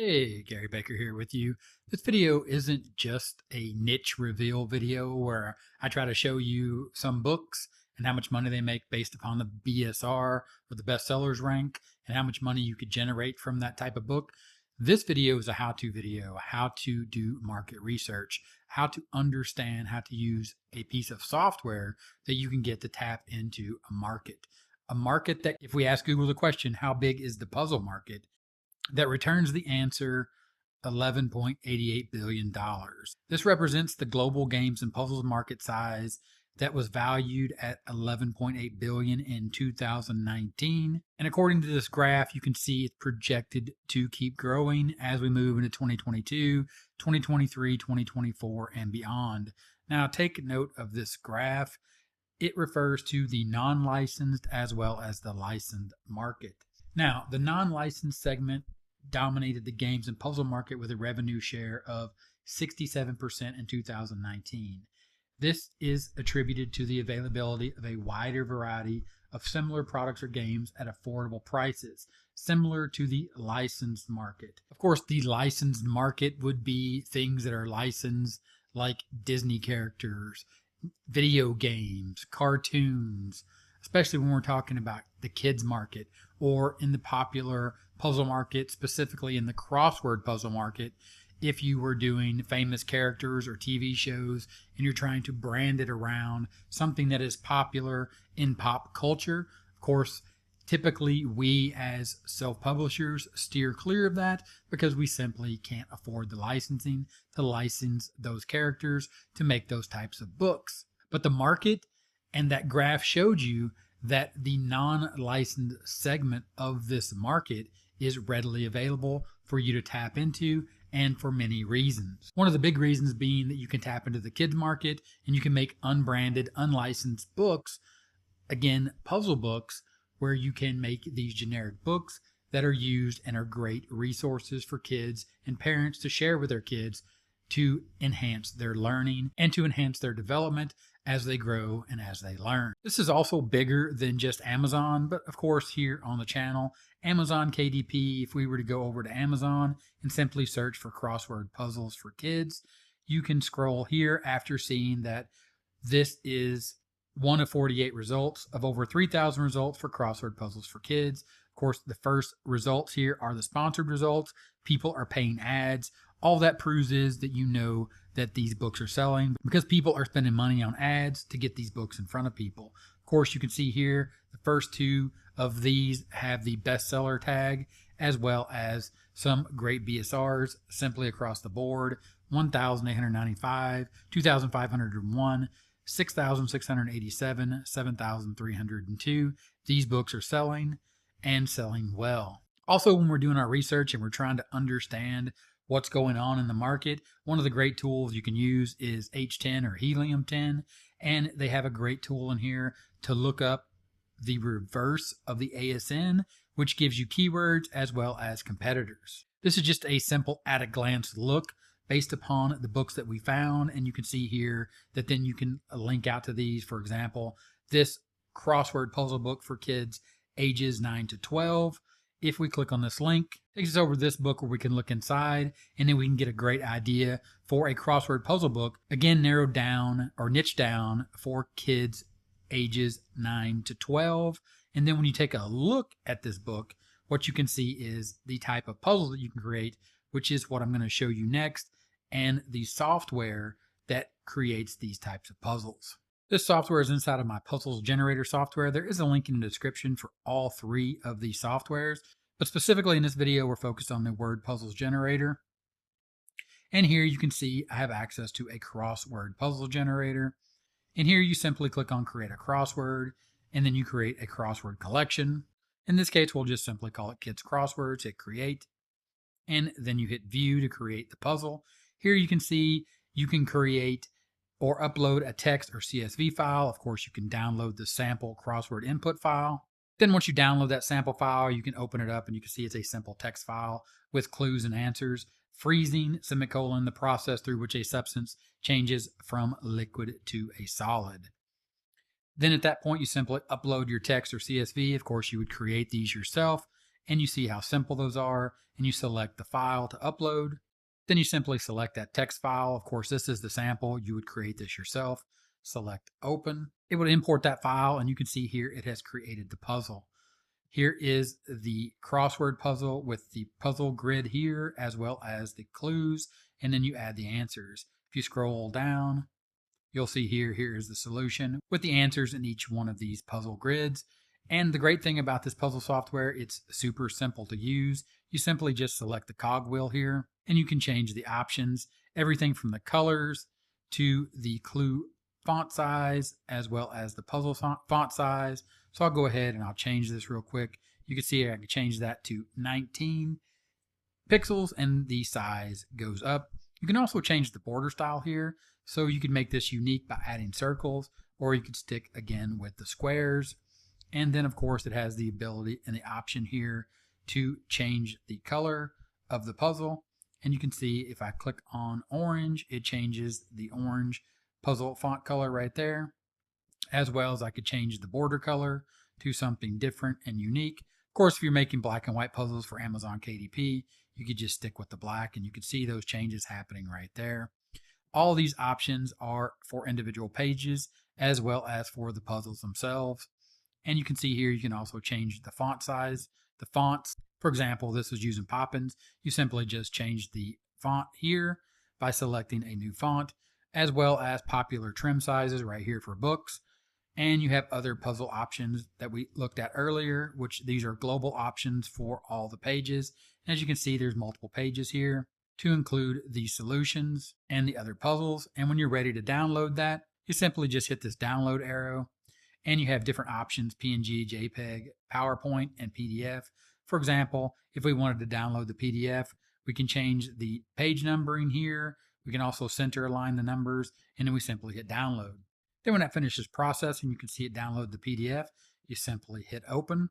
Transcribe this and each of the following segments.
Hey, Gary Baker here with you. This video isn't just a niche reveal video where I try to show you some books and how much money they make based upon the BSR or the bestsellers rank and how much money you could generate from that type of book. This video is a how-to video, how to do market research, how to understand how to use a piece of software that you can get to tap into a market. A market that, if we ask Google the question, how big is the puzzle market? That returns the answer $11.88 billion. This represents the global games and puzzles market size that was valued at $11.8 billion in 2019. And according to this graph, you can see it's projected to keep growing as we move into 2022, 2023, 2024, and beyond. Now, take note of this graph. It refers to the non-licensed as well as the licensed market. Now, the non-licensed segment dominated the games and puzzle market with a revenue share of 67% in 2019. This is attributed to the availability of a wider variety of similar products or games at affordable prices, similar to the licensed market. Of course, the licensed market would be things that are licensed like Disney characters, video games, cartoons, especially when we're talking about the kids market or in the popular puzzle market, specifically in the crossword puzzle market. If you were doing famous characters or TV shows and you're trying to brand it around something that is popular in pop culture, of course, typically we as self-publishers steer clear of that because we simply can't afford the licensing to license those characters to make those types of books. But the market and that graph showed you that the non-licensed segment of this market is readily available for you to tap into, and for many reasons. One of the big reasons being that you can tap into the kids market and you can make unbranded, unlicensed books, again, puzzle books, where you can make these generic books that are used and are great resources for kids and parents to share with their kids to enhance their learning and to enhance their development as they grow and as they learn. This is also bigger than just Amazon, but of course here on the channel, Amazon KDP, if we were to go over to Amazon and simply search for crossword puzzles for kids, you can scroll here after seeing that this is one of 48 results of over 3,000 results for crossword puzzles for kids. Of course, the first results here are the sponsored results. People are paying ads. All that proves is that you know that these books are selling because people are spending money on ads to get these books in front of people. Of course, you can see here the first two of these have the bestseller tag as well as some great BSRs simply across the board. 1,895, 2,501, 6,687, 7,302. These books are selling and selling well. Also, when we're doing our research and we're trying to understand what's going on in the market, one of the great tools you can use is H10 or Helium 10, and they have a great tool in here to look up the reverse of the ASN, which gives you keywords as well as competitors. This is just a simple at a glance look based upon the books that we found, and you can see here that then you can link out to these. For example, this crossword puzzle book for kids ages 9 to 12. If we click on this link, it takes us over to this book where we can look inside, and then we can get a great idea for a crossword puzzle book, again narrowed down or niched down for kids ages 9 to 12. And then when you take a look at this book, what you can see is the type of puzzle that you can create, which is what I'm going to show you next, and the software that creates these types of puzzles. This software is inside of my Puzzles Generator software. There is a link in the description for all three of these softwares, but specifically in this video, we're focused on the Word Puzzles Generator. And here you can see I have access to a crossword puzzle generator. And here you simply click on Create a Crossword, and then you create a crossword collection. In this case, we'll just simply call it Kids Crosswords, hit Create, and then you hit View to create the puzzle. Here you can see you can create or upload a text or CSV file. Of course, you can download the sample crossword input file. Then once you download that sample file, you can open it up and you can see it's a simple text file with clues and answers, freezing, semicolon, the process through which a substance changes from liquid to a solid. Then at that point, you simply upload your text or CSV. Of course, you would create these yourself and you see how simple those are, and you select the file to upload. Then you simply select that text file. Of course, this is the sample. You would create this yourself. Select open. It would import that file, and you can see here it has created the puzzle. Here is the crossword puzzle with the puzzle grid here, as well as the clues, and then you add the answers. If you scroll down, you'll see here is the solution with the answers in each one of these puzzle grids. And the great thing about this puzzle software, it's super simple to use. You simply just select the cogwheel here, and you can change the options, everything from the colors to the clue font size, as well as the puzzle font size. So I'll go ahead and I'll change this real quick. You can see I can change that to 19 pixels and the size goes up. You can also change the border style here. So you can make this unique by adding circles, or you could stick again with the squares. And then of course it has the ability and the option here to change the color of the puzzle. And you can see if I click on orange, it changes the orange puzzle font color right there, as well as I could change the border color to something different and unique. Of course, if you're making black and white puzzles for Amazon KDP, you could just stick with the black, and you can see those changes happening right there. All these options are for individual pages as well as for the puzzles themselves. And you can see here, you can also change the font size, the fonts. For example, this was using Poppins. You simply just change the font here by selecting a new font, as well as popular trim sizes right here for books. And you have other puzzle options that we looked at earlier, which these are global options for all the pages. As you can see, there's multiple pages here to include the solutions and the other puzzles. And when you're ready to download that, you simply just hit this download arrow, and you have different options: PNG, JPEG, PowerPoint, and PDF. For example, if we wanted to download the PDF, we can change the page numbering here. We can also center align the numbers, and then we simply hit download. Then when that finishes processing, you can see it download the PDF. You simply hit open.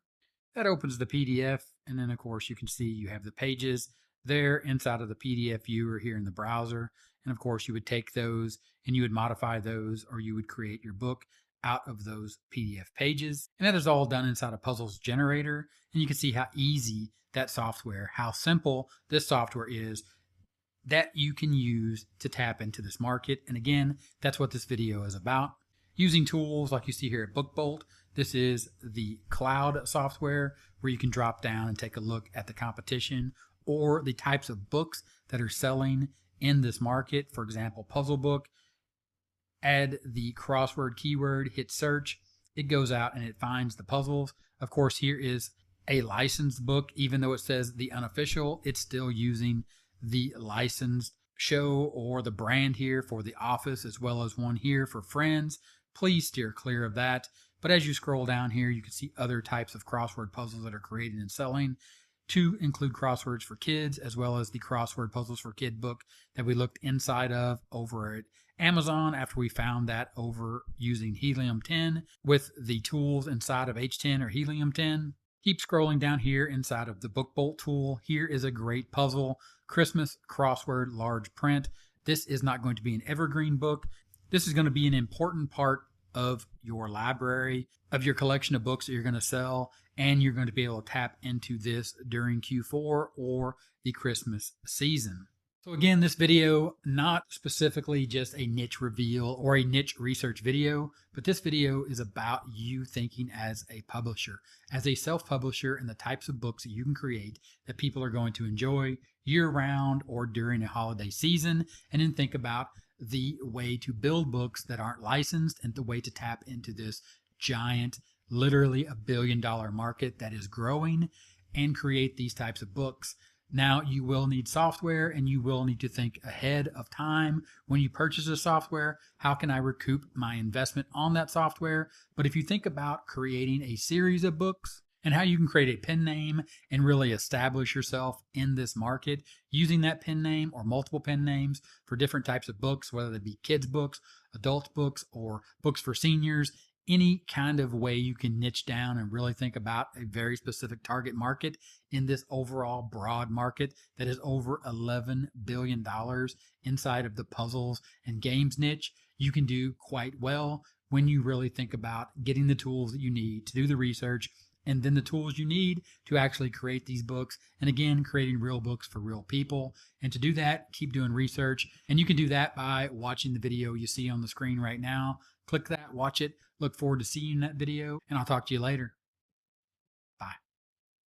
That opens the PDF, and then of course you can see you have the pages there inside of the PDF viewer here in the browser. And of course you would take those and you would modify those, or you would create your book out of those PDF pages. And that is all done inside of Puzzles Generator. And you can see how easy that software, how simple this software is that you can use to tap into this market. And again, that's what this video is about. Using tools like you see here at BookBolt. This is the cloud software where you can drop down and take a look at the competition or the types of books that are selling in this market. For example, puzzle book. Add the crossword keyword, hit search. It goes out and it finds the puzzles. Of course, here is a licensed book. Even though it says the unofficial, it's still using the licensed show or the brand here for The Office, as well as one here for Friends. Please steer clear of that. But as you scroll down here, you can see other types of crossword puzzles that are created and selling, to include crosswords for kids, as well as the crossword puzzles for kid book that we looked inside of over at Amazon after we found that over using Helium 10 with the tools inside of H10 or Helium 10. Keep scrolling down here inside of the BookBolt tool. Here is a great puzzle, Christmas crossword large print. This is not going to be an evergreen book. This is going to be an important part of your library, of your collection of books that you're going to sell, and you're going to be able to tap into this during Q4 or the Christmas season. So again, this video, not specifically just a niche reveal or a niche research video, but this video is about you thinking as a publisher, as a self-publisher, and the types of books that you can create that people are going to enjoy year-round or during a holiday season, and then think about the way to build books that aren't licensed and the way to tap into this giant, literally $1 billion market that is growing, and create these types of books. Now, you will need software, and you will need to think ahead of time when you purchase a software. How can I recoup my investment on that software? But if you think about creating a series of books and how you can create a pen name and really establish yourself in this market using that pen name or multiple pen names for different types of books, whether they be kids books, adult books, or books for seniors, any kind of way you can niche down and really think about a very specific target market in this overall broad market that is over $11 billion inside of the puzzles and games niche, you can do quite well when you really think about getting the tools that you need to do the research and then the tools you need to actually create these books. And again, creating real books for real people. And to do that, keep doing research. And you can do that by watching the video you see on the screen right now. Click that, watch it. Look forward to seeing that video, and I'll talk to you later.